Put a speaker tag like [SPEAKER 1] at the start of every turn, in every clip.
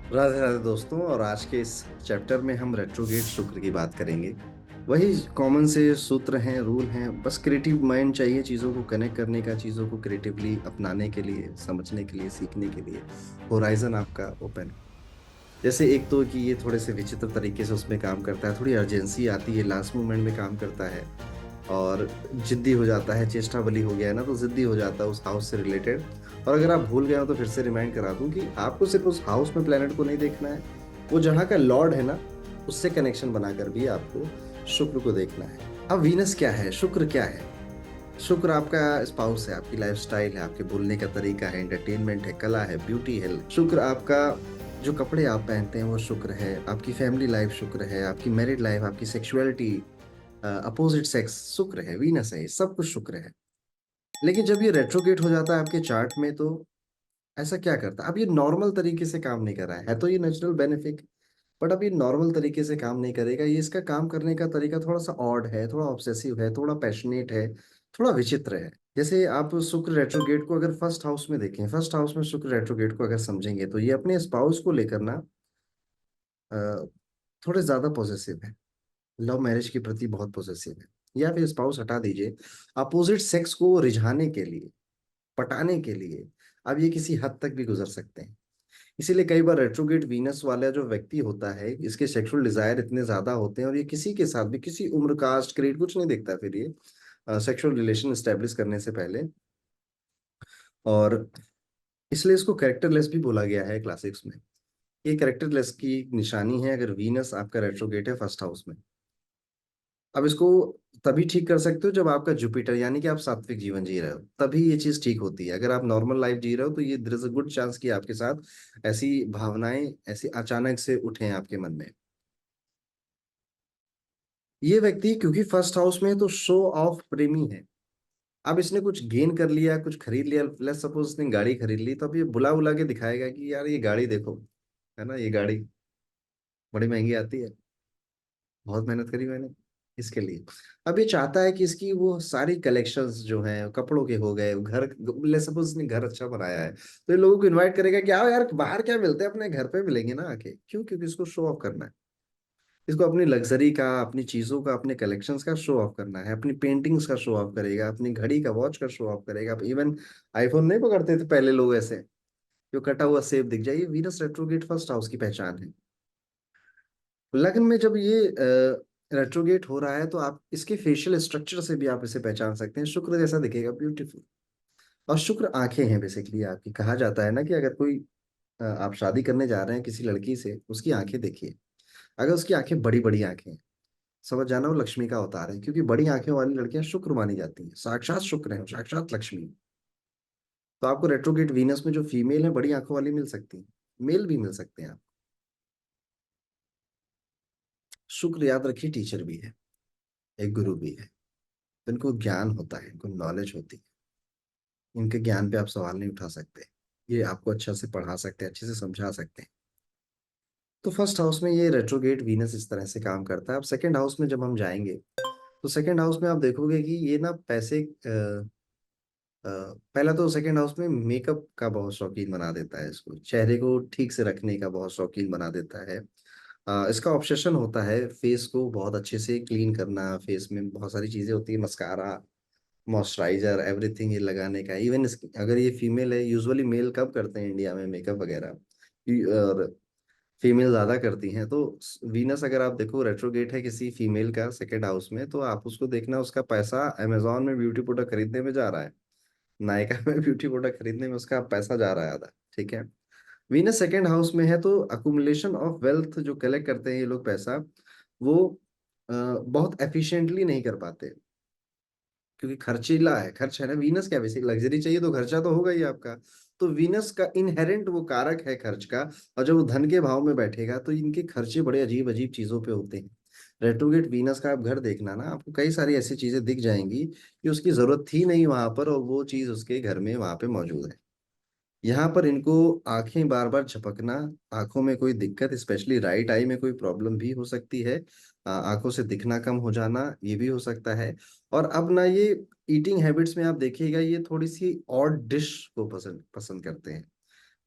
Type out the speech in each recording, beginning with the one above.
[SPEAKER 1] राधे राधे दोस्तों। और आज के इस चैप्टर में हम रेट्रोगेट शुक्र की बात करेंगे। वही कॉमन से सूत्र हैं, रूल हैं, बस क्रिएटिव माइंड चाहिए चीज़ों को कनेक्ट करने का, चीज़ों को क्रिएटिवली अपनाने के लिए, समझने के लिए, सीखने के लिए। होराइजन आपका ओपन। जैसे एक तो कि ये थोड़े से विचित्र तरीके से उसमें काम करता है, थोड़ी अर्जेंसी आती है, लास्ट मोमेंट में काम करता है और जिद्दी हो जाता है, चेष्टा बली हो गया है ना, तो जिद्दी हो जाता है उस हाउस से रिलेटेड। और अगर आप भूल गए हो तो फिर से रिमाइंड करा दूं कि आपको सिर्फ उस हाउस में प्लेनेट को नहीं देखना है, वो जहाँ का लॉर्ड है ना, उससे कनेक्शन बनाकर भी आपको शुक्र को देखना है। अब वीनस क्या है, शुक्र क्या है? शुक्र आपका स्पाउस है, आपकी लाइफस्टाइल है, आपके बोलने का तरीका है, एंटरटेनमेंट है, कला है, ब्यूटी है। शुक्र आपका जो कपड़े आप पहनते हैं वो शुक्र है, आपकी फैमिली लाइफ शुक्र है, आपकी मैरिड लाइफ, आपकी सेक्सुअलिटी, अपोजिट सेक्स शुक्र है, वीनस है, ये सब कुछ शुक्र है। लेकिन जब ये रेट्रोगेट हो जाता है आपके चार्ट में तो ऐसा क्या करता है? अब ये नॉर्मल तरीके से काम नहीं कर रहा है तो ये नेचुरल बेनिफिट, बट अब ये नॉर्मल तरीके से काम नहीं करेगा। ये इसका काम करने का तरीका थोड़ा सा ऑड है, थोड़ा ऑब्सेसिव है, थोड़ा पैशनेट है, थोड़ा विचित्र है। जैसे आप शुक्र रेट्रोगेट को अगर फर्स्ट हाउस में देखें, फर्स्ट हाउस में शुक्र रेट्रोगेट को अगर समझेंगे तो ये अपने स्पाउस को लेकर ना अ, थोड़े ज्यादा पॉजिटिव है, लव मैरिज के प्रति बहुत पॉजिटिव है। या फिर स्पाउस हटा दीजिए, अपोजिट सेक्स को रिझाने के लिए, पटाने के लिए अब ये किसी हद तक भी गुजर सकते हैं। इसीलिए कई बार रेट्रोगेट वीनस वाला जो व्यक्ति होता है, इसके सेक्सुअल डिजायर इतने ज्यादा होते हैं और ये किसी के साथ भी, किसी उम्र, कास्ट, क्रीड कुछ नहीं देखता फिर ये सेक्सुअल रिलेशन स्टेब्लिश करने से पहले। और इसलिए इसको कैरेक्टरलेस भी बोला गया है क्लासिक्स में। ये कैरेक्टरलेस की निशानी है अगर वीनस आपका रेट्रोगेट है फर्स्ट हाउस में। अब इसको तभी ठीक कर सकते हो जब आपका जुपिटर, यानी कि आप सात्विक जीवन जी रहे हो, तभी ये चीज ठीक होती है। अगर आप नॉर्मल लाइफ जी रहे हो तो ये there is a good chance कि आपके साथ ऐसी भावनाएं ऐसी अचानक से उठे आपके मन में। ये व्यक्ति क्योंकि फर्स्ट हाउस में है तो शो ऑफ प्रेमी है। अब इसने कुछ गेन कर लिया, कुछ खरीद लिया, लेट्स सपोज इसने गाड़ी खरीद ली, तो अब ये बुला बुला के दिखाएगा कि यार ये गाड़ी देखो, है ना, ये गाड़ी बड़ी महंगी आती है, बहुत मेहनत करी मैंने इसके लिए। अब ये चाहता है कि इसकी वो सारी कलेक्शंस जो हैं कपड़ों के हो गए, घर, ले सपोज इसने घर अच्छा बनाया है तो ये लोगों को इनवाइट करेगा कि आओ यार बाहर क्या मिलते हैं, अपने घर पे मिलेंगे ना आके। क्यों? क्योंकि इसको शो ऑफ करना है, इसको अपनी लग्जरी का, अपनी चीजों का, अपने कलेक्शंस का शो ऑफ करना है। अपनी पेंटिंग्स का शो ऑफ करेगा, अपनी घड़ी का, वॉच का शो ऑफ करेगा। इवन आईफोन नहीं पकड़ते थे पहले लोग ऐसे, जो कटा हुआ सेब दिख जाए, ये वीनस रेट्रोगेट फर्स्ट हाउस की पहचान है। लगन में जब ये रेट्रोगेट हो रहा है तो आप इसके फेशियल स्ट्रक्चर से भी आप इसे पहचान सकते हैं, शुक्र जैसा दिखेगा, ब्यूटीफुल। और शुक्र आंखें हैं बेसिकली आपकी। कहा जाता है ना कि अगर कोई आप शादी करने जा रहे हैं किसी लड़की से, उसकी आंखें देखिए। अगर उसकी आंखें बड़ी बड़ी आंखें हैं, समझ जाना वो लक्ष्मी का अवतार है, क्योंकि बड़ी आंखें वाली लड़कियां शुक्र मानी जाती हैं, साक्षात शुक्र है, साक्षात लक्ष्मी। तो आपको रेट्रोगेट वीनस में जो फीमेल है बड़ी आंखों वाली मिल सकती है, मेल भी मिल सकते हैं आप। शुक्र याद रखिए टीचर भी है, एक गुरु भी है। तो इनको ज्ञान होता है, इनको नॉलेज होती है, इनके ज्ञान पे आप सवाल नहीं उठा सकते। ये आपको अच्छा से पढ़ा सकते हैं, अच्छे से समझा सकते हैं। तो फर्स्ट हाउस में ये रेट्रोगेट वीनस इस तरह से काम करता है। अब सेकंड हाउस में जब हम जाएंगे तो सेकंड हाउस में आप देखोगे कि ये ना पैसे पहला तो सेकंड हाउस में मेकअप का बहुत शौकीन बना देता है, इसको चेहरे को ठीक से रखने का बहुत शौकीन बना देता है। इसका ऑब्सेशन होता है फेस को बहुत अच्छे से क्लीन करना। फेस में बहुत सारी चीजें होती है, मस्कारा, मॉइस्चराइजर, एवरीथिंग ये लगाने का। इवन अगर ये फीमेल है, यूजुअली मेल कब करते हैं इंडिया में मेकअप वगैरह, और फीमेल ज्यादा करती हैं। तो वीनस अगर आप देखो रेट्रोगेट है किसी फीमेल का सेकंड हाउस में, तो आप उसको देखना, उसका पैसा अमेजोन में ब्यूटी प्रोडक्ट खरीदने में जा रहा है, नायका में ब्यूटी प्रोडक्ट खरीदने में उसका पैसा जा रहा है आधा। ठीक है, वीनस सेकंड हाउस में है तो अकुमुलेशन ऑफ वेल्थ जो कलेक्ट करते हैं ये लोग पैसा, वो बहुत एफिशिएंटली नहीं कर पाते, क्योंकि खर्चीला है, खर्च है ना। वीनस क्या, वैसे लग्जरी चाहिए तो खर्चा तो होगा ही आपका। तो वीनस का इनहेरेंट वो कारक है खर्च का। और जब वो धन के भाव में बैठेगा तो इनके खर्चे बड़े अजीब अजीब चीजों पे होते हैं। रेट्रोगेट वीनस का आप घर देखना ना, आपको कई सारी ऐसी चीजें दिख जाएंगी कि उसकी जरूरत थी नहीं वहां पर, और वो चीज उसके घर में वहां पे मौजूद है। यहाँ पर इनको आंखें बार बार झपकना, आंखों में कोई दिक्कत, स्पेशली राइट आई में कोई प्रॉब्लम भी हो सकती है। आंखों से दिखना कम हो जाना ये भी हो सकता है। और अब ना ये ईटिंग हैबिट्स में आप देखिएगा ये थोड़ी सी ऑड डिश को पसंद पसंद करते हैं।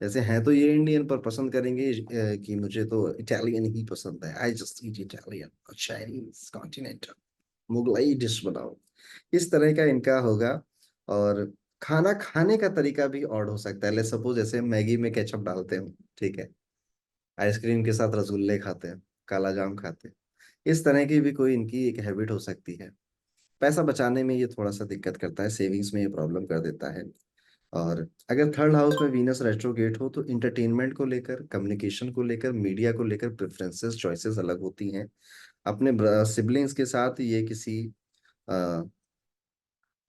[SPEAKER 1] जैसे हैं तो ये इंडियन, पर पसंद करेंगे कि मुझे तो इटालियन ही पसंद है, I just eat Italian, Chinese, continental, Mughlai dish बनाओ, इस तरह का इनका होगा। और खाना खाने का तरीका भी ऑड हो सकता है। ले सपोज जैसे मैगी में केचप डालते हैं, ठीक है, आइसक्रीम के साथ रसगुल्ले खाते हैं, काला जाम खाते हैं, इस तरह की भी कोई इनकी एक हैबिट हो सकती है। पैसा बचाने में ये थोड़ा सा दिक्कत करता है, सेविंग्स में ये प्रॉब्लम कर देता है। और अगर थर्ड हाउस में वीनस रेट्रोगेट हो तो इंटरटेनमेंट को लेकर, कम्युनिकेशन को लेकर, मीडिया को लेकर प्रेफरेंसेस, चॉइसेस अलग होती हैं। अपने सिबलिंग्स के साथ ये किसी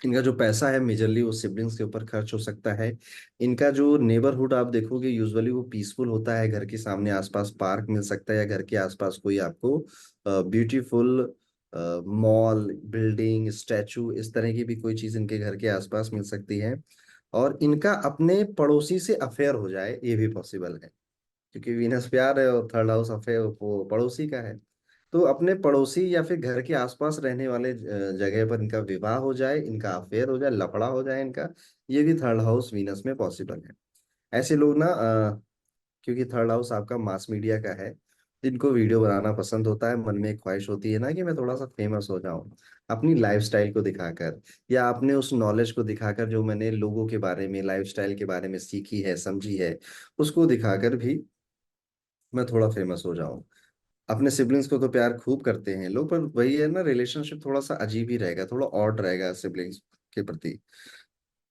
[SPEAKER 1] इनका जो पैसा है मेजरली वो सिबलिंग्स के ऊपर खर्च हो सकता है। इनका जो नेबरहुड आप देखोगे यूजुअली वो पीसफुल होता है, घर के सामने आसपास पार्क मिल सकता है, या घर के आसपास कोई आपको ब्यूटीफुल मॉल, बिल्डिंग, स्टैचू, इस तरह की भी कोई चीज इनके घर के आसपास मिल सकती है। और इनका अपने पड़ोसी से अफेयर हो जाए, ये भी पॉसिबल है, क्योंकि वीनस प्यार है और थर्ड हाउस अफेयर वो पड़ोसी का है। तो अपने पड़ोसी या फिर घर के आसपास रहने वाले जगह पर इनका विवाह हो जाए, इनका अफेयर हो जाए, लफड़ा हो जाए इनका, ये भी थर्ड हाउस वीनस में पॉसिबल है। ऐसे लोग ना क्योंकि थर्ड हाउस आपका मास मीडिया का है, जिनको वीडियो बनाना पसंद होता है, मन में एक ख्वाहिश होती है ना कि मैं थोड़ा सा फेमस हो जाऊं, अपनी लाइफस्टाइल को दिखाकर, या अपने उस नॉलेज को दिखाकर जो मैंने लोगों के बारे में, लाइफस्टाइल के बारे में सीखी है, समझी है, उसको दिखाकर भी मैं थोड़ा फेमस हो जाऊं। अपने सिबलिंग्स को तो प्यार खूब करते हैं लोग, पर वही है ना, रिलेशनशिप थोड़ा सा अजीब ही रहेगा, थोड़ा ऑड रहेगा सिबलिंग्स के प्रति।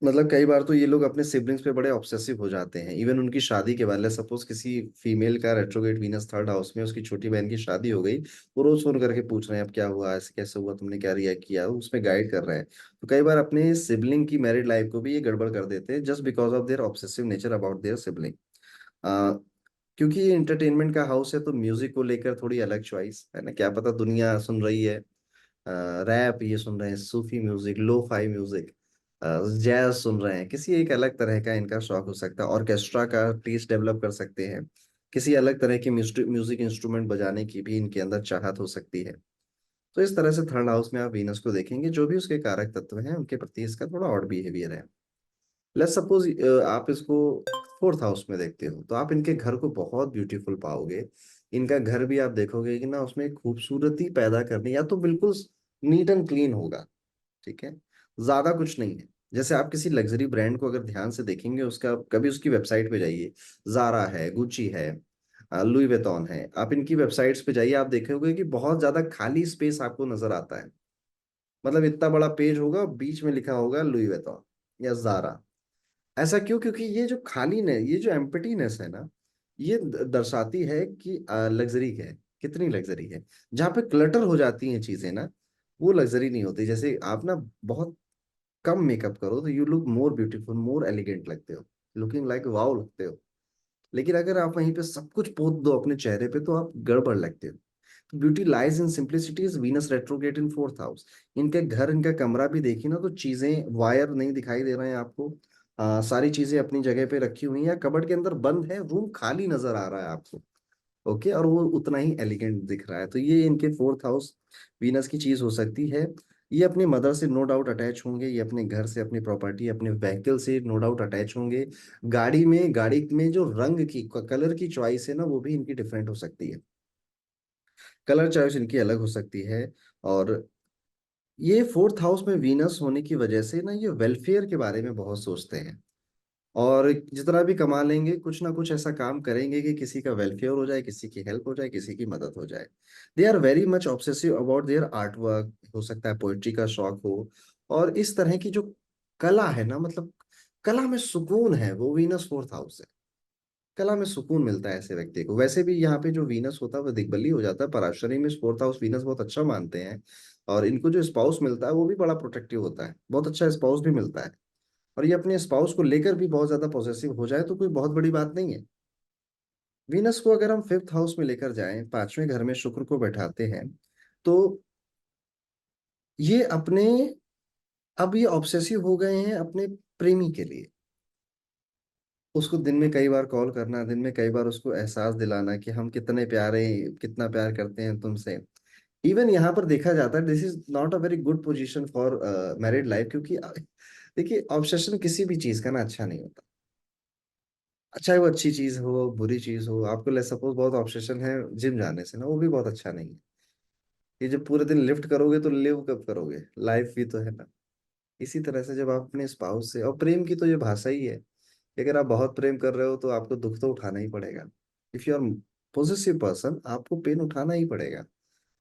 [SPEAKER 1] मतलब कई बार तो ये लोग अपने सिबलिंग्स पे बड़े ऑब्सेसिव हो जाते हैं, इवन उनकी शादी के बाद। सपोज किसी फीमेल का रेट्रोगेट वीनस थर्ड हाउस में, उसकी छोटी बहन की शादी हो गई, वो रोज फोन करके पूछ रहे हैं अब क्या हुआ, ऐसे कैसे हुआ, तुमने क्या रिएक्ट किया, उसमें गाइड कर रहे हैं। तो कई बार अपने सिबलिंग की मैरिड लाइफ को भी ये गड़बड़ कर देते हैं, just because of their obsessive nature about their sibling. क्योंकि ये एंटरटेनमेंट का हाउस है, तो म्यूजिक को लेकर थोड़ी अलग चॉइस है ना, क्या पता दुनिया सुन रही है रैप, ये सुन रहे हैं सूफी music, lo fi music, jazz सुन रहे हैं, किसी एक अलग तरह का इनका शौक हो सकता है, ऑर्केस्ट्रा का टेस्ट डेवलप कर सकते हैं, किसी अलग तरह की म्यूजिक इंस्ट्रूमेंट बजाने की भी इनके अंदर चाहत हो सकती है। तो इस तरह से थर्ड हाउस में आप वीनस को देखेंगे, जो भी उसके कारक तत्व हैं उनके प्रति इसका थोड़ा ऑड बिहेवियर है। लेट्स सपोज आप इसको फोर्थ हाउस में देखते हो, तो आप इनके घर को बहुत ब्यूटीफुल पाओगे। इनका घर भी आप देखोगे कि ना उसमें खूबसूरती पैदा करनी, या तो बिल्कुल नीट एंड क्लीन होगा, ठीक है, ज्यादा कुछ नहीं है। जैसे आप किसी लग्जरी ब्रांड को अगर ध्यान से देखेंगे, उसका कभी उसकी वेबसाइट पे जाइए, जारा है, गुची है, लुई वेतॉन है, आप इनकी वेबसाइट्स पे जाइए, आप देखोगे कि बहुत ज्यादा खाली स्पेस आपको नजर आता है। मतलब इतना बड़ा पेज होगा, बीच में लिखा होगा लुई वेतॉन या जारा। ऐसा क्यों? क्योंकि ये जो खाली ने, ये जो एम्प्टीनेस है ना, ये दर्शाती है कि लग्जरी है, कितनी लग्जरी है। जहाँ पे क्लटर हो जाती हैं चीजें ना, वो लग्जरी नहीं होती। जैसे आप ना बहुत कम मेकअप करो तो you look more beautiful, more elegant लगते हो, लुकिंग लाइक वाओ लगते हो। लेकिन अगर आप वहीं पे सब कुछ पोत दो अपने चेहरे पे, तो आप गड़बड़ लगते हो। तो beauty lies in simplicity, is Venus retrograde in fourth house. इनके घर, इनका कमरा भी देखिए ना, तो चीजें, वायर नहीं दिखाई दे रहे हैं आपको, सारी चीजें अपनी जगह पे रखी हुई हैं, या कबर्ड के अंदर बंद है, रूम खाली नजर आ रहा है आपको, ओके, और वो उतना ही एलिगेंट दिख रहा है। तो ये इनके फोर्थ हाउस वीनस की चीज हो सकती है। ये अपनी मदर से नो डाउट अटैच होंगे, ये अपने घर से, अपनी प्रॉपर्टी, अपने व्हीकल से नो डाउट अटैच होंगे। गाड़ी में जो रंग की, कलर की चॉइस है ना, वो भी इनकी डिफरेंट हो सकती है, कलर चॉइस इनकी अलग हो सकती है। और ये फोर्थ हाउस में वीनस होने की वजह से ना, ये वेलफेयर के बारे में बहुत सोचते हैं, और जितना भी कमा लेंगे कुछ ना कुछ ऐसा काम करेंगे कि किसी का वेलफेयर हो जाए, किसी की हेल्प हो जाए, किसी की मदद हो जाए। They are very much obsessive about their art work, हो सकता है पोइट्री का शौक हो, और इस तरह की जो कला है ना, मतलब कला में सुकून है, वो वीनस फोर्थ हाउस है। कला में सुकून मिलता है ऐसे व्यक्ति को। वैसे भी यहाँ पे जो वीनस होता है वो दिग्बली हो जाता है, पराशरी में फोर्थ हाउस वीनस बहुत अच्छा मानते हैं। और इनको जो स्पाउस मिलता है वो भी बड़ा प्रोटेक्टिव होता है, बहुत अच्छा स्पाउस भी मिलता है। और ये अपने स्पाउस को लेकर भी बहुत ज्यादा पॉसेसिव हो जाए तो कोई बहुत बड़ी बात नहीं है। वीनस को अगर हम फिफ्थ हाउस में लेकर जाएं, पांचवें घर में शुक्र को बैठाते हैं, तो ये अपने, अब ये ऑब्सेसिव हो गए हैं अपने प्रेमी के लिए। उसको दिन में कई बार कॉल करना, दिन में कई बार उसको एहसास दिलाना कि हम कितने प्यारे, कितना प्यार करते हैं तुमसे। इवन यहाँ पर देखा जाता है, this is not a very good position for married life, क्योंकि देखिए ऑब्सेशन किसी भी चीज का ना अच्छा नहीं होता। चाहे वो अच्छी चीज हो बुरी चीज हो, आपको ले सपोज बहुत ऑब्सेशन है जिम जाने से ना, वो भी बहुत अच्छा नहीं है। ये जब पूरे दिन लिफ्ट करोगे तो लिव कब करोगे, लाइफ भी तो है ना। इसी तरह से जब आप अपने स्पाउस से, और प्रेम की तो ये भाषा ही है कि अगर आप बहुत प्रेम कर रहे हो तो आपको दुख तो उठाना ही पड़ेगा। If you are positive person, आपको पेन उठाना ही पड़ेगा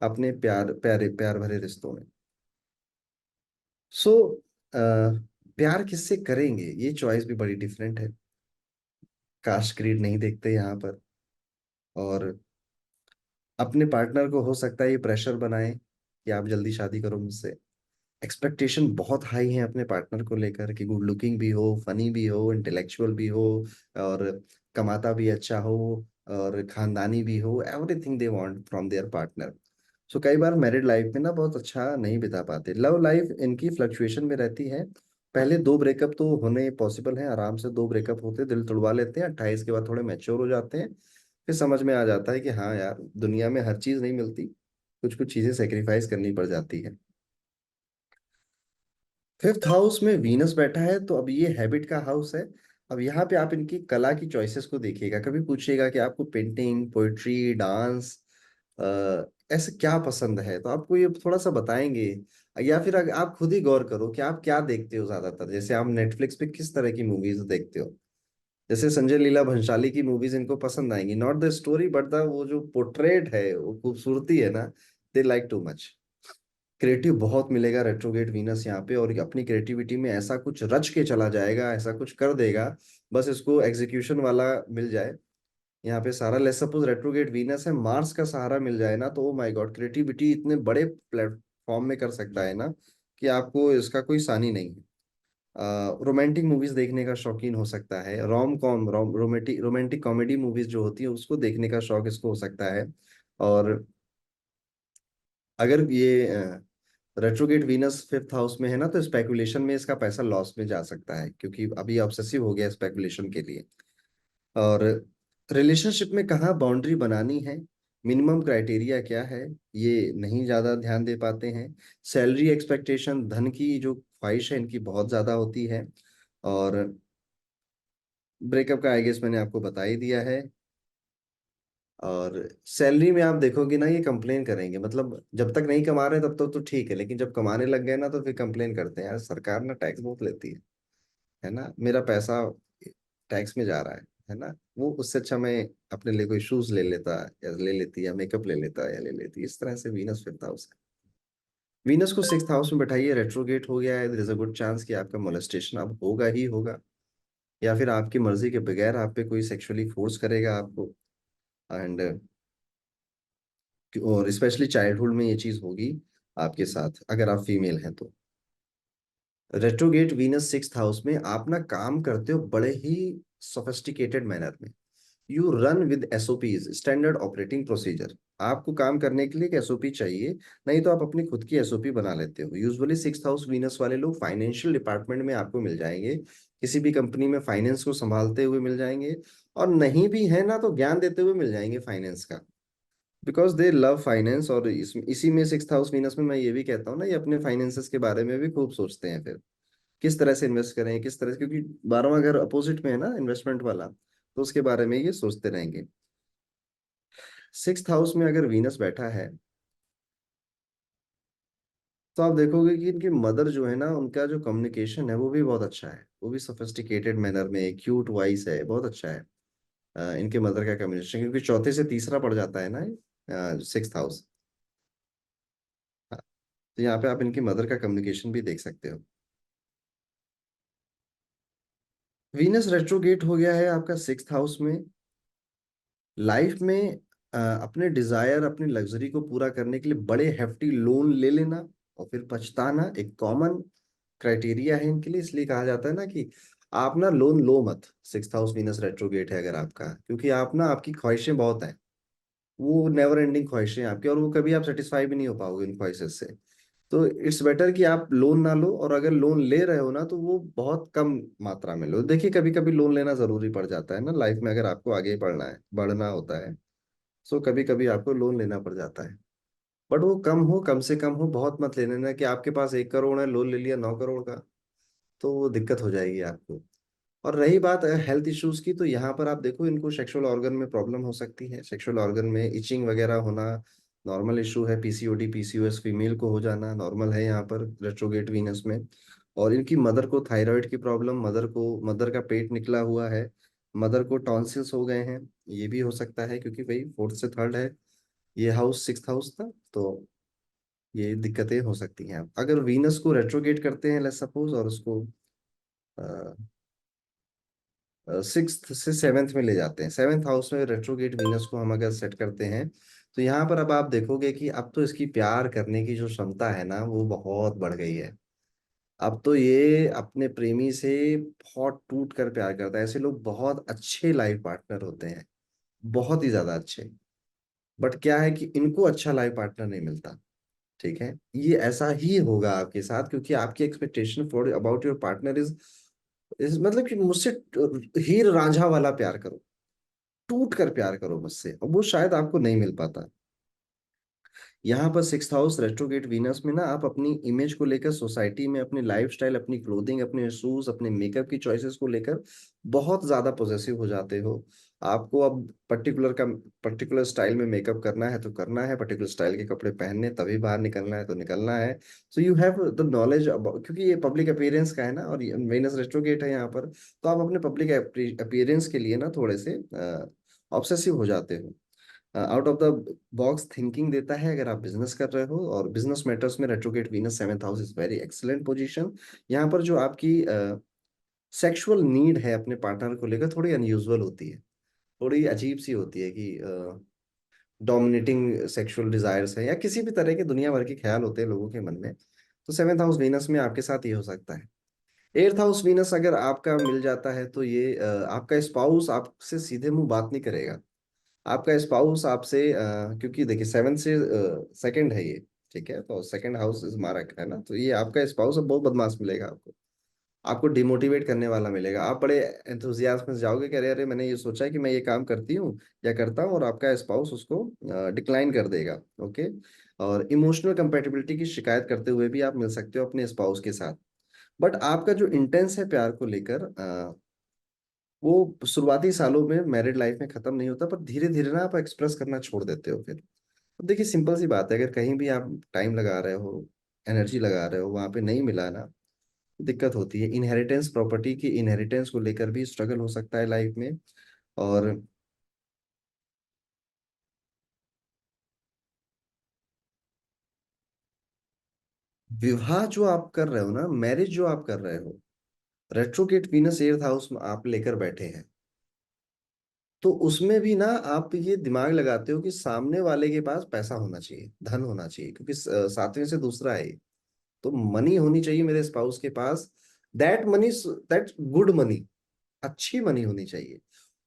[SPEAKER 1] अपने प्यार भरे रिश्तों में। सो प्यार किससे करेंगे, ये चॉइस भी बड़ी डिफरेंट है। कास्ट क्रीड नहीं देखते यहाँ पर। और अपने पार्टनर को हो सकता है ये प्रेशर बनाए कि आप जल्दी शादी करो मुझसे। एक्सपेक्टेशन बहुत हाई है अपने पार्टनर को लेकर कि गुड लुकिंग भी हो, फनी भी हो, इंटेलेक्चुअल भी हो, और कमाता भी अच्छा हो, और खानदानी भी हो, everything they want from their partner. So कई बार मैरिड लाइफ में ना बहुत अच्छा नहीं बिता पाते, लव लाइफ इनकी फ्लक्चुएशन में रहती है। पहले दो ब्रेकअप तो होने पॉसिबल है, आराम से दो ब्रेकअप होते हैं, दिल तुड़वा लेते हैं, 28 के बाद थोड़े मैच्योर हो जाते हैं। फिर समझ में आ जाता है कि हाँ यार, दुनिया में हर चीज नहीं मिलती, कुछ कुछ चीजें सेक्रीफाइस करनी पड़ जाती है। फिफ्थ हाउस में वीनस बैठा है, तो अब ये हैबिट का हाउस है। अब यहाँ पे आप इनकी कला की चॉइसेस को देखिएगा, कभी पूछिएगा कि आपको पेंटिंग, पोइट्री, डांस, ऐसे क्या पसंद है, तो आपको ये थोड़ा सा बताएंगे। या फिर अगर आप खुद ही गौर करो कि आप क्या देखते हो ज्यादातर, जैसे आप नेटफ्लिक्स पे किस तरह की मूवीज देखते हो। जैसे संजय लीला भंसाली की मूवीज इनको पसंद आएंगी, not the story but the वो जो पोर्ट्रेट है, वो खूबसूरती है ना, they like too much. Creative बहुत मिलेगा रेट्रोगेट वीनस यहाँ पे, और अपनी क्रिएटिविटी में ऐसा कुछ रच के चला जाएगा, ऐसा कुछ कर देगा, बस इसको एग्जीक्यूशन वाला मिल जाए। यहाँ पे सारा, लेट्स सपोज रेट्रोगेट वीनस है, मार्स का सहारा मिल जाए ना, तो ओ माय गॉड, क्रिएटिविटी इतने बड़े प्लेटफॉर्म में कर सकता है ना कि आपको इसका कोई सानी नहीं है। रोमांटिक मूवीज देखने का शौकीन हो सकता है, रोमांटिक रोमांटिक कॉमेडी मूवीज जो होती है उसको देखने का शौक इसको हो सकता है। और अगर ये रेट्रोगेट वीनस फिफ्थ हाउस में है ना, तो स्पेकुलेशन में इसका पैसा लॉस में जा सकता है, क्योंकि अभी ऑब्सेसिव हो गया स्पेकुलेशन के लिए। और रिलेशनशिप में कहाँ बाउंड्री बनानी है, मिनिमम क्राइटेरिया क्या है, ये नहीं ज्यादा ध्यान दे पाते हैं। सैलरी एक्सपेक्टेशन, धन की जो ख्वाहिश है इनकी बहुत ज्यादा होती है। और ब्रेकअप का आई गेस मैंने आपको बता ही दिया है। और सैलरी में आप देखोगे ना, ये कंप्लेन करेंगे, मतलब जब तक नहीं कमा रहे तब तक तो ठीक है, लेकिन जब कमाने लग गए ना तो फिर कंप्लेन करते हैं, यार सरकार ना टैक्स बहुत लेती है ना, मेरा पैसा टैक्स में जा रहा है ना। वो उससे अच्छा मैं अपने लिए कोई शूज ले लेता, या ले लेती, या मेकअप ले लेता, या ले लेती। इस तरह से वीनस फिफ्थ हाउस है। वीनस को सिक्स्थ हाउस में बैठाइए, रेट्रोगेट हो गया है, there is a good chance कि आपका मोलेस्टेशन अब होगा ही होगा, या फिर आपकी मर्जी के बगैर आप पे कोई सेक्सुअली फोर्स करेगा आपको। एंड और स्पेशली चाइल्डहुड में ये चीज होगी आपके साथ, अगर आप फीमेल हैं तो। रेट्रोगेट वीनस सिक्स्थ हाउस में आप ना काम करते हो बड़े ही सोफिस्टिकेटेड मैनर में। You run with SOPs, standard operating procedure. आपको काम करने के लिए एक एसओपी चाहिए, नहीं तो आप अपनी खुद की एसओपी बना लेते हो। यूजुअली सिक्स्थ हाउस वीनस वाले लोग फाइनेंशियल डिपार्टमेंट में आपको मिल जाएंगे, किसी भी कंपनी में फाइनेंस को संभालते हुए मिल जाएंगे, और नहीं भी है ना तो ज्ञान देते हुए मिल जाएंगे फाइनेंस का, बिकॉज दे लव फाइनेंस। और इसी में सिक्स्थ हाउस वीनस में मैं ये भी कहता हूँ ना, ये अपने फाइनेंसेस के बारे में भी खूब सोचते हैं फिर, किस तरह से इन्वेस्ट करें, किस तरह से, क्योंकि 12वां घर अपोजिट में है ना इन्वेस्टमेंट वाला, तो उसके बारे में ये सोचते रहेंगे। सिक्स्थ हाउस में अगर वीनस बैठा है, तो आप देखोगे कि इनकी मदर जो है ना, उनका जो कम्युनिकेशन है वो भी बहुत अच्छा है, वो भी सोफिस्टिकेटेड मैनर में, क्यूट वॉइस है, बहुत अच्छा है। इनके मदर का कम्युनिकेशन, क्योंकि चौथे से तीसरा पड़ जाता है ना सिक्स्थ हाउस। तो यहाँ पे आप इनकी मदर का कम्युनिकेशन भी देख सकते हो। वीनस रेट्रोगेट हो गया है आपका सिक्स्थ हाउस में। लाइफ में अपने डिजायर, अपनी लग्जरी को पूरा करने के लिए बड़े हेफ्टी लोन ले लेना और फिर पछताना एक कॉमन क्राइटेरिया है इनके लिए। इसलिए कहा जाता है ना कि आप ना लोन लो मत, सिक्स्थ हाउस वीनस रेट्रोगेट है अगर आपका, क्योंकि आप ना, आपकी ख्वाहिशें बहुत हैं, वो नेवर एंडिंग ख्वाहिशें हैं आपकी, और वो कभी आप सेटिस्फाई भी नहीं हो पाओगे इन ख्वाहिशें से। तो इट्स बेटर कि आप लोन ना लो, और अगर लोन ले रहे हो ना तो वो बहुत कम मात्रा में लो। देखिए कभी कभी लोन लेना जरूरी पड़ जाता है ना लाइफ में, अगर आपको आगे बढ़ना है, बढ़ना होता है। सो कभी कभी आपको लोन लेना पड़ जाता है, बट वो कम हो, कम से कम हो, बहुत मत ले लेना कि आपके पास 1 करोड़ है, लोन ले लिया 9 करोड़ का, तो वो दिक्कत हो जाएगी आपको। और रही बात हेल्थ इश्यूज की, तो यहाँ पर आप देखो इनको सेक्सुअल ऑर्गन में प्रॉब्लम हो सकती है, सेक्सुअल ऑर्गन में इचिंग वगैरह होना नॉर्मल इशू है। पीसीओडी पीसीओएस फीमेल को हो जाना नॉर्मल है यहाँ पर रेट्रोगेट वीनस में। और इनकी मदर को थायराइड की प्रॉब्लम, मदर का पेट निकला हुआ है, मदर को टॉन्सिल्स हो गए हैं, ये भी हो सकता है, क्योंकि भाई फोर्थ से थर्ड है, ये हाउस सिक्स्थ हाउस था, तो ये दिक्कतें हो सकती हैं। अगर वीनस को रेट्रोगेट करते हैं लेट्स सपोज, और उसको सिक्स्थ से सेवेंथ में ले जाते हैं, सेवेंथ हाउस में रेट्रोगेट वीनस को हम अगर सेट करते हैं, तो यहाँ पर अब आप देखोगे कि अब तो इसकी प्यार करने की जो क्षमता है ना वो बहुत बढ़ गई है। अब तो ये अपने प्रेमी से बहुत टूट कर प्यार करता है। ऐसे लोग बहुत अच्छे लाइफ पार्टनर होते हैं, बहुत ही ज्यादा अच्छे। बट क्या है कि इनको अच्छा लाइफ पार्टनर नहीं मिलता। ठीक है, ये ऐसा ही होगा आपके साथ, क्योंकि आपकी expectation for about your partner is मतलब कि मुझसे हीर रांझा वाला प्यार करो, टूट कर प्यार करो मुझसे, और वो शायद आपको नहीं मिल पाता। यहाँ पर सिक्स्थ हाउस रेट्रोगेट वीनस में ना आप अपनी इमेज को लेकर सोसाइटी में, अपनी लाइफस्टाइल, अपनी क्लोथिंग, अपने शूज, अपने मेकअप की चॉइसेस को लेकर बहुत ज्यादा पॉजेसिव हो जाते हो। आपको अब पर्टिकुलर स्टाइल में मेकअप करना है तो करना है, पर्टिकुलर स्टाइल के कपड़े पहनने, तभी बाहर निकलना है तो निकलना है। So you have the knowledge, क्योंकि ये पब्लिक अपीयरेंस का है ना, और वीनस रेट्रोगेट है यहाँ पर, तो आप अपने पब्लिक अपीयरेंस के लिए ना थोड़े से ऑब्सेसिव हो जाते हो। Out of the box thinking देता है अगर आप बिजनेस कर रहे हो, और बिजनेस मैटर्स में retrograde Venus seventh house is very excellent position. यहाँ पर जो आपकी सेक्सुअल नीड है अपने पार्टनर को लेकर थोड़ी अनयूजुअल होती है, थोड़ी अजीब सी होती है, कि डोमिनेटिंग सेक्सुअल डिजायर्स है या किसी भी तरह के दुनिया भर के ख्याल होते हैं लोगों के मन में। तो सेवेंथ हाउस वीनस में आपके साथ ये हो सकता है। एर्थ हाउस वीनस अगर आपका मिल जाता है तो ये आपका स्पाउस आपसे सीधे मुंह बात नहीं करेगा। आपका स्पाउस आपसे क्योंकि देखिए सेवन से सेकंड है ये, ठीक है, तो सेकंड हाउस इज मारक है ना, तो ये आपका स्पाउस अब बहुत बदमाश मिलेगा आपको, आपको डिमोटिवेट करने वाला मिलेगा। आप बड़े एंथुजियाज्म में जाओगे कि अरे अरे मैंने ये सोचा है कि मैं ये काम करती हूँ या करता हूँ, और आपका स्पाउस उसको डिक्लाइन कर देगा। ओके, और इमोशनल कंपेटिबिलिटी की शिकायत करते हुए भी आप मिल सकते हो अपने स्पाउस के साथ। बट आपका जो इंटेंस है प्यार को लेकर, वो शुरुआती सालों में मैरिड लाइफ में खत्म नहीं होता, पर धीरे धीरे ना आप एक्सप्रेस करना छोड़ देते हो फिर। अब देखिए सिंपल सी बात है, अगर कहीं भी आप टाइम लगा रहे हो, एनर्जी लगा रहे हो, वहां पे नहीं मिला ना, दिक्कत होती है। इनहेरिटेंस, प्रॉपर्टी की इनहेरिटेंस को लेकर भी स्ट्रगल हो सकता है लाइफ में। और विवाह जो आप कर रहे हो ना, मैरिज जो आप कर रहे हो, रेट्रोगेट वीनस एर्थ हाउस में आप लेकर बैठे हैं, तो उसमें भी ना आप ये दिमाग लगाते हो कि सामने वाले के पास पैसा होना चाहिए, धन होना चाहिए, क्योंकि सातवें से दूसरा है ये। तो मनी होनी चाहिए मेरे स्पाउस के पास, that money, that good money, अच्छी मनी होनी चाहिए।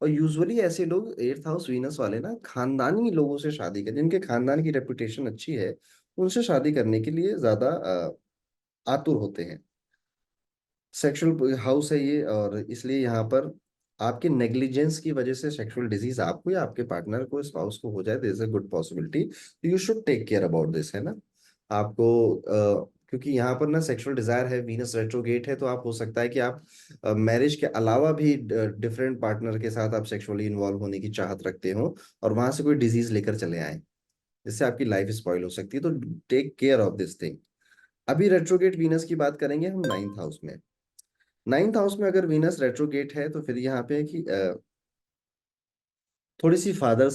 [SPEAKER 1] और यूजुअली ऐसे लोग एट्थ हाउस वीनस वाले ना खानदानी लोगों से शादी कर, जिनके खानदान की रेपुटेशन अच्छी है, उनसे शादी करने के लिए ज्यादा आतुर होते हैं। सेक्सुअल हाउस है ये, और इसलिए यहाँ पर आपके नेग्लिजेंस की वजह से सेक्सुअल डिजीज आपको या आपके पार्टनर को, स्पाउस को हो जाए, there is a good possibility, you should take care about this, है ना। आपको क्योंकि यहाँ पर ना सेक्सुअल डिजायर है, वीनस रेट्रोगेट है, तो आप हो सकता है कि आप मैरिज के अलावा भी डिफरेंट पार्टनर के साथ आप सेक्सुअली इन्वॉल्व होने की चाहत रखते हो, और वहां से कोई डिजीज लेकर चले आए, जिससे आपकी लाइफ स्पॉइल हो सकती है। तो take care of this thing. अभी रेट्रोगेट वीनस की बात करेंगे हम नाइन्थ हाउस में। नाइन्थ हाउस में अगर वीनस रेट्रोगेट है तो फिर यहाँ पे है कि थोड़ी सी फादर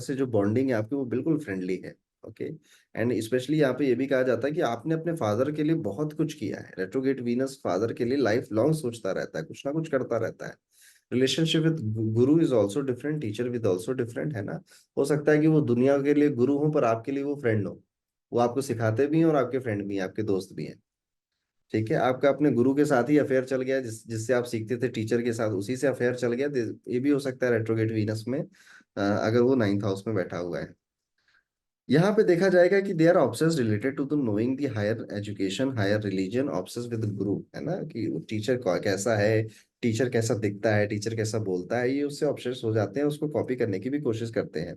[SPEAKER 1] से जो बॉन्डिंग है आपकी वो बिल्कुल फ्रेंडली है। ओके, एंड स्पेशली यहाँ पे ये भी कहा जाता है कि आपने अपने फादर के लिए बहुत कुछ किया है। रेट्रोगेट वीनस फादर के लिए लाइफ लॉन्ग सोचता रहता है, कुछ ना कुछ करता रहता है। Relationship with Guru is also different, teacher with also different, है ना। हो सकता है कि वो दुनिया के लिए गुरु हो पर आपके लिए वो फ्रेंड हो, वो आपको सिखाते भी हैं और आपके फ्रेंड भी हैं, आपके दोस्त भी हैं। ठीक है, आपका अपने गुरु के साथ ही अफेयर चल गया, जिससे आप सीखते थे टीचर के साथ, उसी से अफेयर चल गया, ये भी हो सकता है रेट्रोगेट वीनस में, अगर वो नाइन्थ हाउस में बैठा हुआ है। यहाँ पे देखा जाएगा कि they are obsessed related to the knowing the higher education, higher religion, obsessed with guru, है ना, कि टीचर कैसा है, टीचर कैसा दिखता है, टीचर कैसा बोलता है, ये उससे ऑब्सेस्ड हो जाते हैं, उसको कॉपी करने की भी कोशिश करते हैं।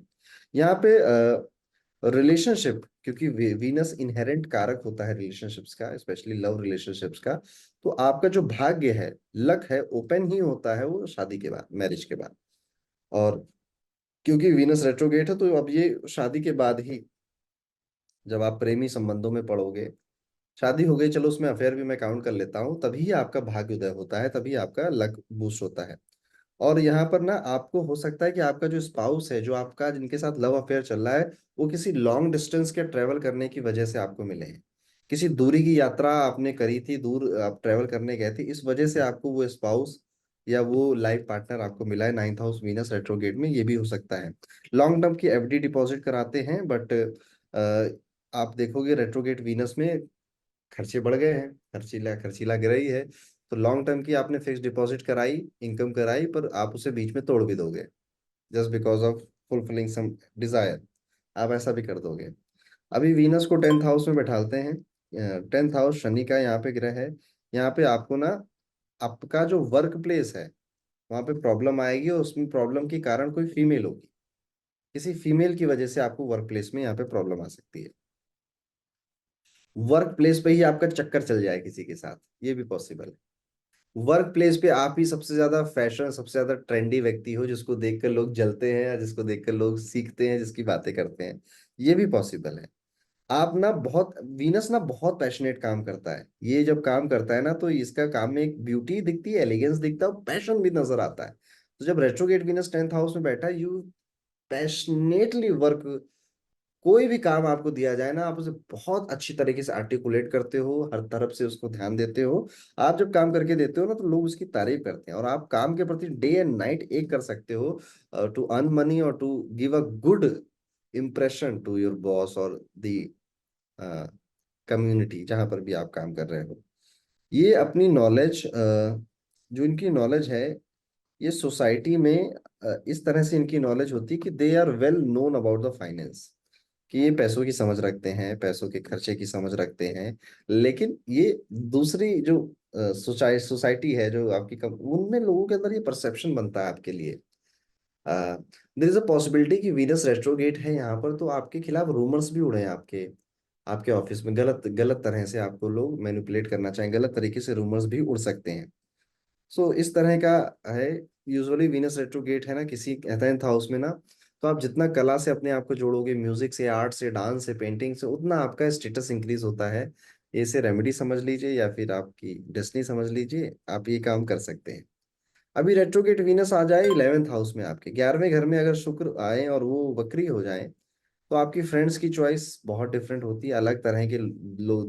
[SPEAKER 1] यहाँ पे रिलेशनशिप, क्योंकि वीनस इनहेरेंट कारक होता है रिलेशनशिप्स का, स्पेशली लव रिलेशनशिप्स का। तो आपका जो भाग्य है, लक है, ओपन ही होता है वो शादी के बाद, मैरिज के बाद। और क्योंकि वीनस रेट्रोगेट है तो अब ये शादी के बाद ही, जब आप प्रेमी संबंधों में पड़ोगे, शादी हो गई, चलो उसमें अफेयर भी मैं काउंट कर लेता हूँ, तभी आपका भाग्य उदय होता है, तभी आपका लक बूस्ट होता है। और यहाँ पर ना आपको हो सकता है कि आपका जो स्पाउस है, जो आपका जिनके साथ लव अफेयर चल रहा है, वो किसी लॉन्ग डिस्टेंस के ट्रेवल करने की वजह से आपको मिले हैं। किसी दूरी की यात्रा आपने करी थी, दूर आप ट्रेवल करने गए थे, इस वजह से आपको वो स्पाउस या वो लाइफ पार्टनर आपको मिला है। नाइन्थ हाउस वीनस रेट्रोगेट में ये भी हो सकता है। लॉन्ग टर्म की एफडी डिपॉजिट कराते हैं, बट आप देखोगे रेट्रोगेट वीनस में खर्चे बढ़ गए हैं, खर्चीला खर्चीला गिरई है। तो लॉन्ग टर्म की आपने फिक्स डिपॉजिट कराई, इनकम कराई, पर आप उसे बीच में तोड़ भी दोगे, just because of fulfilling some desire, आप ऐसा भी कर दोगे। अभी वीनस को 10th हाउस में बैठालते हैं। 10th हाउस शनि का यहाँ पे ग्रह है। यहाँ पे आपको ना आपका जो वर्क प्लेस है, वहां पे प्रॉब्लम आएगी, और उसमें प्रॉब्लम के कारण कोई फीमेल होगी, किसी फीमेल की वजह से आपको वर्क प्लेस में यहाँ पे प्रॉब्लम आ सकती है। वर्क प्लेस पे ही आपका चक्कर चल जाए किसी के साथ, ये भी पॉसिबल है। वर्क प्लेस पे आप ही सबसे ज्यादा फैशन, सबसे ज्यादा ट्रेंडी व्यक्ति हो, जिसको देखकर लोग जलते हैं, या जिसको देखकर लोग सीखते हैं, जिसकी बातें करते हैं, ये भी पॉसिबल है। आप ना बहुत, वीनस ना बहुत पैशनेट काम करता है, ये जब काम करता है ना तो इसका काम में एक ब्यूटी दिखती है, एलिगेंस दिखता है, पैशन भी नजर आता है। तो जब रेट्रोगेट वीनस 10th हाउस में बैठा है, यू पैशनेटली वर्क, कोई भी काम आपको दिया जाए ना, आप उसे बहुत अच्छी तरीके से आर्टिकुलेट करते हो, हर तरफ से उसको ध्यान देते हो। आप जब काम करके देते हो ना, तो लोग उसकी तारीफ करते हैं, और आप काम के प्रति डे एंड नाइट एक कर सकते हो, टू अर्न मनी और to give a good impression to your boss और दी कम्युनिटी जहां पर भी आप काम कर रहे हो। ये अपनी नॉलेज, जो इनकी नॉलेज है, ये सोसाइटी में इस तरह से इनकी नॉलेज होती है कि they are well known about the finance, कि ये पैसों की समझ रखते हैं, पैसों के खर्चे की समझ रखते हैं। लेकिन ये दूसरी जो सोसाइटी है, जो आपकी उनमें लोगों के अंदर ये परसेप्शन बनता है आपके लिए। देर इज अ पॉसिबिलिटी कि वीनस रेट्रोगेट है यहाँ पर, तो आपके खिलाफ रूमर्स भी उड़े हैं, आपके आपके ऑफिस में गलत गलत तरह से आपको लोग मैनिपुलेट करना चाहें, गलत तरीके से रूमर्स भी उड़ सकते हैं। सो इस तरह का है। यूजुअली वीनस रेट्रोगेट है ना किसी 10th हाउस में ना, तो आप जितना कला से अपने आप को जोड़ोगे, म्यूजिक से, आर्ट से, डांस से, पेंटिंग से, उतना आपका स्टेटस इंक्रीज होता है। इसे रेमेडी समझ लीजिए या फिर आपकी डेस्टिनी समझ लीजिए, आप ये काम कर सकते हैं। अभी रेट्रोगेट वीनस आ जाए 11th हाउस में, आपके 11वें घर में अगर शुक्र आए और वो वक्री हो जाए, तो आपकी फ्रेंड्स की चॉइस बहुत डिफरेंट होती है। अलग तरह के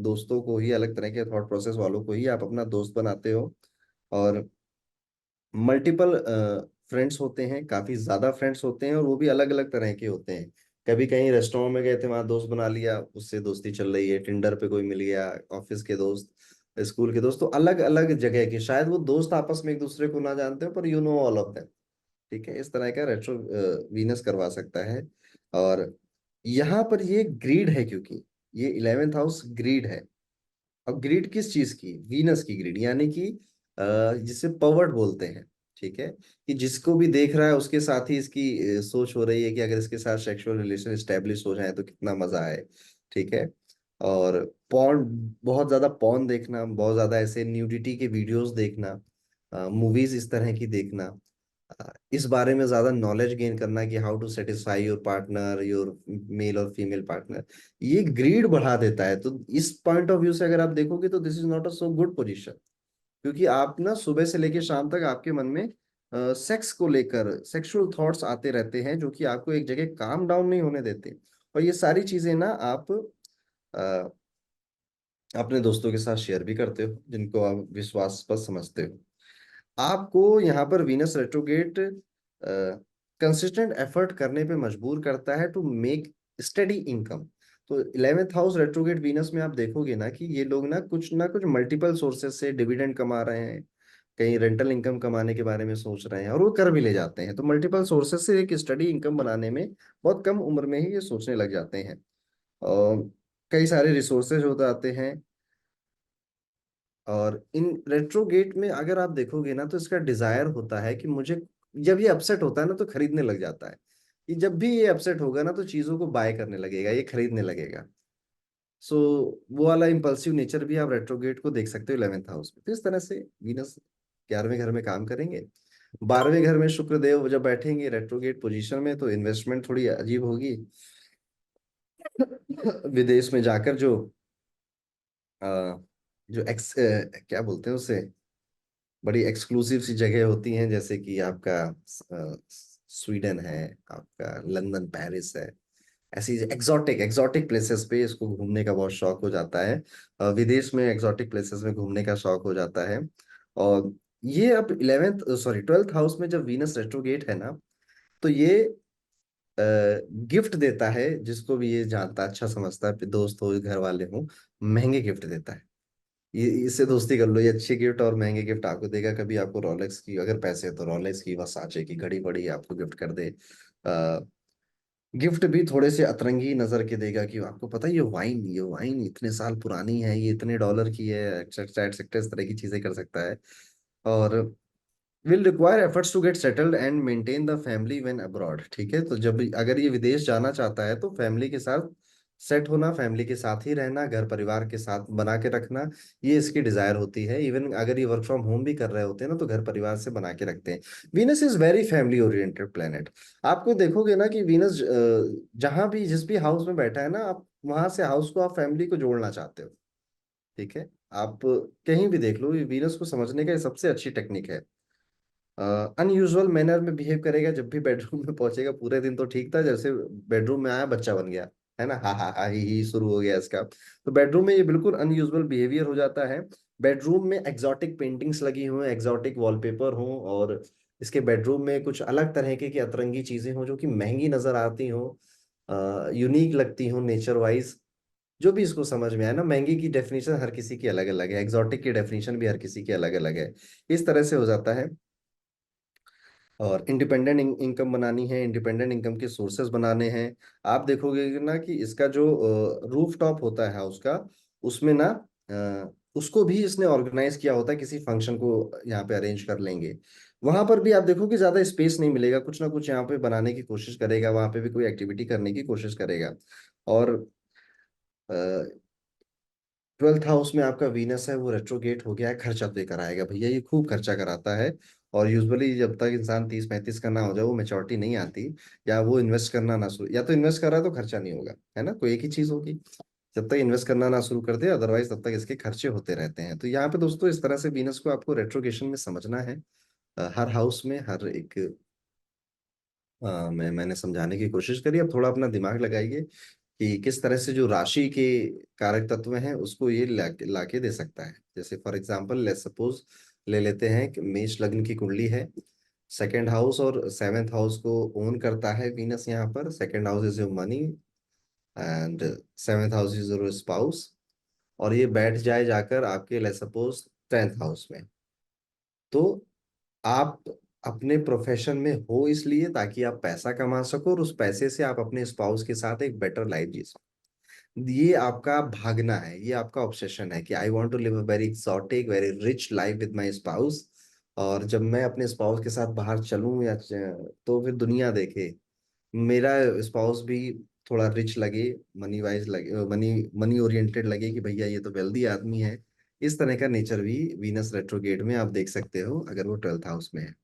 [SPEAKER 1] दोस्तों को ही, अलग तरह के थॉट प्रोसेस वालों को ही आप अपना दोस्त बनाते हो। और मल्टीपल फ्रेंड्स होते हैं, काफी ज्यादा फ्रेंड्स होते हैं, और वो भी अलग अलग तरह के होते हैं। कभी कहीं रेस्टोरेंट में गए थे, वहां दोस्त बना लिया, उससे दोस्ती चल रही है, टिंडर पे कोई मिल गया, ऑफिस के दोस्त, स्कूल के दोस्त, तो अलग अलग जगह के, शायद वो दोस्त आपस में एक दूसरे को ना जानते हो, पर you know all of them. ठीक है, इस तरह का रेट्रो वीनस करवा सकता है। और यहाँ पर ये ग्रीड है, क्योंकि ये 11th हाउस ग्रीड है। अब ग्रीड किस चीज की? वीनस की ग्रीड, यानी कि जिसे पवर्ड बोलते हैं। ठीक है, कि जिसको भी देख रहा है उसके साथ ही इसकी सोच हो रही है कि अगर इसके साथ सेक्सुअल रिलेशन स्टेब्लिश हो जाए तो कितना मजा आए। ठीक है। और पॉर्न, बहुत ज्यादा पॉर्न देखना, बहुत ज्यादा ऐसे न्यूडिटी के वीडियोस देखना, मूवीज इस तरह की देखना, इस बारे में ज्यादा नॉलेज गेन करना कि how to satisfy your partner, your male और फीमेल पार्टनर, ये ग्रीड बढ़ा देता है। तो इस पॉइंट ऑफ व्यू से अगर आप देखोगे तो this is not a so good position, क्योंकि आप ना सुबह से लेकर शाम तक आपके मन में सेक्स को लेकर सेक्सुअल थॉट्स आते रहते हैं, जो कि आपको एक जगह काम डाउन नहीं होने देते। और ये सारी चीजें ना आप अ, अपने दोस्तों के साथ शेयर भी करते हो, जिनको आप विश्वासपात समझते हो। आपको यहाँ पर वीनस रेट्रोगेट कंसिस्टेंट एफर्ट करने पे मजबूर करता है, टू मेक स्टडी इनकम। तो 11th हाउस रेट्रोगेट वीनस में आप देखोगे ना कि ये लोग ना कुछ मल्टीपल सोर्सेस से डिविडेंड कमा रहे हैं, कहीं रेंटल इनकम कमाने के बारे में सोच रहे हैं, और वो कर भी ले जाते हैं। तो मल्टीपल सोर्सेस से एक स्टडी इनकम बनाने में बहुत कम उम्र में ही ये सोचने लग जाते हैं। और कई सारे रिसोर्सेज हो जाते हैं। और इन रेट्रोगेट में अगर आप देखोगे ना, तो इसका डिजायर होता है कि मुझे, जब ये अपसेट होता है ना तो खरीदने लग जाता है। कि जब भी ये अपसेट होगा ना तो चीजों को बाय करने लगेगा, ये खरीदने लगेगा। सो वो वाला इम्पल्सिव नेचर भी आप रेट्रोगेट को देख सकते हो 11th हाउस में। तो इस तरह से वीनस 11वें घर में काम करेंगे। 12वें घर में शुक्रदेव जब बैठेंगे रेट्रोगेट पोजीशन में तो इन्वेस्टमेंट थोड़ी अजीब होगी। विदेश में जाकर जो अ, जो क्या बोलते हैं उसे, बड़ी एक्सक्लूसिव सी जगह होती हैं, जैसे कि आपका स्वीडन है, आपका लंदन पेरिस है, ऐसी एक्सोटिक एक्सोटिक प्लेसेस पे इसको घूमने का बहुत शौक हो जाता है। विदेश में एक्सोटिक प्लेसेस में घूमने का शौक हो जाता है। और ये अब 12th हाउस में जब वीनस रेट्रोगेट है ना, तो ये गिफ्ट देता है, जिसको भी ये जानता अच्छा समझता है, दोस्त हो घर वाले हो, महंगे गिफ्ट देता है। ये इससे दोस्ती कर लो, ये अच्छे गिफ्ट और महंगे गिफ्ट आपको देगा। कभी आपको रोलेक्स की, अगर पैसे है तो रोलेक्स की, वसाचे की घड़ी बड़ी आपको गिफ्ट कर दे। गिफ्ट भी थोड़े से अतरंगी नजर के देगा कि आपको पता है ये वाइन इतने साल पुरानी है, ये इतने डॉलर की है, एक्सेट्रा एक्सेट्रा, इस तरह की चीजें कर सकता है। और will require efforts to get settled and maintain the family when abroad. ठीक है, तो जब अगर ये विदेश जाना चाहता है तो फैमिली के साथ सेट होना, फैमिली के साथ ही रहना, घर परिवार के साथ बना के रखना, ये इसकी डिजायर होती है। इवन अगर ये वर्क फ्रॉम होम भी कर रहे होते हैं ना तो घर परिवार से बना के रखते हैं। Venus is very family oriented planet. आपको देखोगे ना कि वीनस जहां भी जिस भी हाउस में बैठा है ना, आप वहां से हाउस को आप फैमिली को जोड़ना चाहते हो। ठीक है, आप कहीं भी देख लो, ये वीनस को समझने का ये सबसे अच्छी टेक्निक है। अनयूजुअल मैनर में बिहेव करेगा जब भी बेडरूम में पहुंचेगा। पूरे दिन तो ठीक था, जैसे बेडरूम में आया बच्चा बन गया, है ना, हा हा हा ही शुरू हो गया इसका। तो बेडरूम में ये बिल्कुल अनयूजुअल बिहेवियर हो जाता है। बेडरूम में एक्सोटिक पेंटिंग्स लगी हुई हैं, एक्सोटिक वॉलपेपर हो, और इसके बेडरूम में कुछ अलग तरह की अतरंगी चीजें हो जो कि महंगी नजर आती हो, यूनिक लगती हो नेचर वाइज। जो भी इसको समझ में आया ना, महंगी की डेफिनेशन हर किसी की अलग अलग है, एक्सोटिक की डेफिनेशन भी हर किसी की अलग अलग है। इस तरह से हो जाता है। और इंडिपेंडेंट इनकम बनानी है, इंडिपेंडेंट इनकम के सोर्सेज बनाने हैं। आप देखोगे कि ना कि इसका जो रूफ टॉप होता है हाउस का, उसमें ना उसको भी इसने ऑर्गेनाइज किया होता है, किसी फंक्शन को यहाँ पे अरेंज कर लेंगे। वहां पर भी आप देखोगे ज्यादा स्पेस नहीं मिलेगा, कुछ ना कुछ यहाँ पे बनाने की कोशिश करेगा, वहां पे भी कोई एक्टिविटी करने की कोशिश करेगा। और 12th हाउस में आपका वीनस है, वो रेट्रोगेट हो गया है, खर्चा देकर आएगा भैया, ये खूब खर्चा कराता है। और यूजुअली जब तक इंसान 30-35 का ना हो जाए, वो मेच्योरिटी नहीं आती, या वो इन्वेस्ट करना ना शुरू, या तो इन्वेस्ट कर रहा है तो खर्चा नहीं होगा, है ना, कोई एक ही चीज होगी। जब तक इन्वेस्ट करना ना शुरू कर दे, अदरवाइज तब तक इसके खर्चे होते रहते हैं। तो यहाँ पे दोस्तों इस तरह से वीनस को आपको रेट्रोगेशन में समझना है। हर हाउस में हर एक मैंने समझाने की कोशिश करी। अब थोड़ा अपना दिमाग लगाइए कि किस तरह से जो राशि के कारक तत्व हैं उसको ये लाके दे सकता है। जैसे फॉर एग्जांपल लेट्स सपोज ले लेते हैं कि मेष लग्न की कुंडली है, सेकंड हाउस और 7th हाउस को ओन करता है वीनस। यहाँ पर second house is your money and 7th house is your spouse. और ये बैठ जाए जाकर आपके लेट्स सपोज 10th हाउस में। तो आप अपने प्रोफेशन में हो इसलिए ताकि आप पैसा कमा सको, और उस पैसे से आप अपने स्पाउस के साथ एक बेटर लाइफ जी सको। ये आपका भागना है, ये आपका ऑब्सेशन है कि I want to live a very exotic very rich life with my spouse. और जब मैं अपने स्पाउस के साथ बाहर चलूं तो फिर दुनिया देखे मेरा स्पाउस भी थोड़ा रिच लगे, मनी वाइज लगे, मनी मनी ओरिएंटेड लगे कि भैया ये तो वेल्दी आदमी है। इस तरह का नेचर भी वीनस रेट्रोगेट में आप देख सकते हो अगर वो 12th हाउस में है।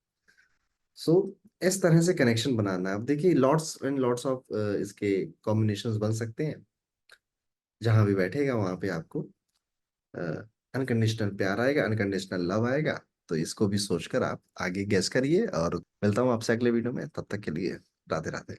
[SPEAKER 1] सो इस तरह से कनेक्शन बनाना है। अब देखिए लॉट्स एंड लॉट्स ऑफ इसके कॉम्बिनेशंस बन सकते हैं। जहां भी बैठेगा वहां पे आपको अनकंडीशनल प्यार आएगा, अनकंडीशनल लव आएगा। तो इसको भी सोचकर आप आगे गेस करिए, और मिलता हूँ आपसे अगले वीडियो में। तब तक के लिए राधे राधे।